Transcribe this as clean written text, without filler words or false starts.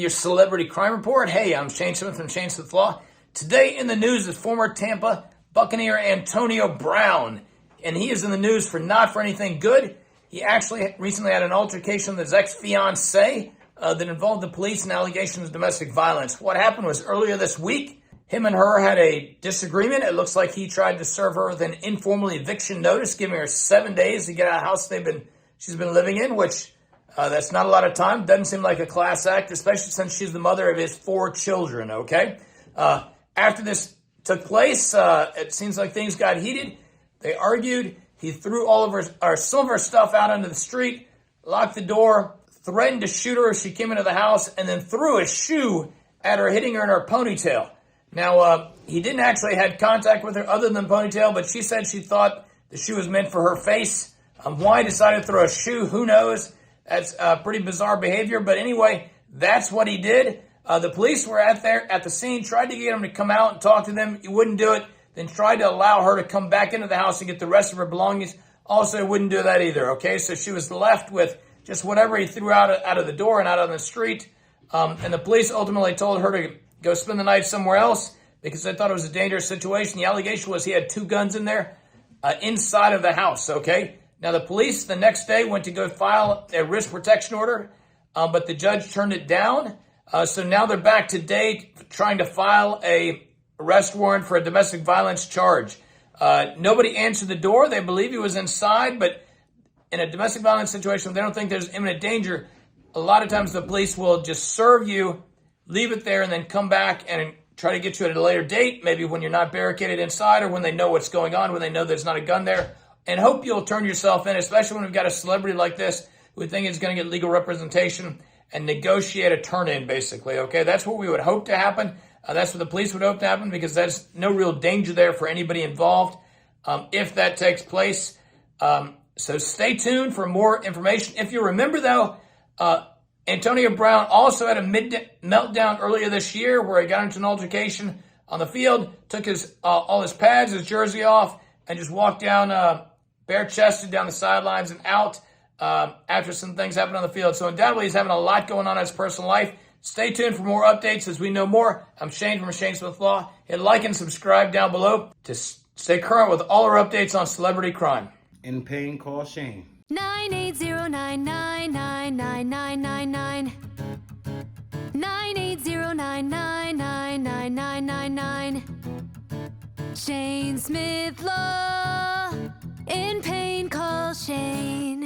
Your celebrity crime report. Hey, I'm Shane Smith from Shane Smith Law. Today in the news is former Tampa Buccaneer Antonio Brown, and he is in the news for not for anything good. He actually recently had an altercation with his ex-fiancé that involved the police and allegations of domestic violence. What happened was earlier this week, him and her had a disagreement. It looks like he tried to serve her with an informal eviction notice, giving her 7 days to get out of the house she's been living in, which that's not a lot of time. Doesn't seem like a class act, especially since she's the mother of his 4 children, okay? After this took place, it seems like things got heated. They argued. He threw some of her stuff out onto the street, locked the door, threatened to shoot her if she came into the house, and then threw a shoe at her, hitting her in her ponytail. Now, he didn't actually have contact with her other than ponytail, but she said she thought the shoe was meant for her face. Why he decided to throw a shoe, who knows? That's pretty bizarre behavior. But anyway, that's what he did. The police were at the scene, tried to get him to come out and talk to them. He wouldn't do it. Then tried to allow her to come back into the house and get the rest of her belongings. Also wouldn't do that either, okay? So she was left with just whatever he threw out of the door and out on the street. And the police ultimately told her to go spend the night somewhere else because they thought it was a dangerous situation. The allegation was he had 2 guns in there inside of the house, okay? Now, the police the next day went to go file a risk protection order, but the judge turned it down. So now they're back today trying to file a arrest warrant for a domestic violence charge. Nobody answered the door. They believe he was inside, but in a domestic violence situation, they don't think there's imminent danger. A lot of times the police will just serve you, leave it there, and then come back and try to get you at a later date, maybe when you're not barricaded inside or when they know what's going on, when they know there's not a gun there, and hope you'll turn yourself in, especially when we've got a celebrity like this who think is going to get legal representation and negotiate a turn-in, basically, okay? That's what we would hope to happen. That's what the police would hope to happen because there's no real danger there for anybody involved if that takes place. So stay tuned for more information. If you remember, though, Antonio Brown also had a meltdown earlier this year where he got into an altercation on the field, took all his pads, his jersey off, and just walked down bare-chested down the sidelines and out after some things happened on the field. So undoubtedly he's having a lot going on in his personal life. Stay tuned for more updates as we know more. I'm Shane from Shane Smith Law. Hit like and subscribe down below to stay current with all our updates on celebrity crime. In pain, call Shane. 980-999-9999. 980-999-9999. Shane Smith Law. In pain, call Shane.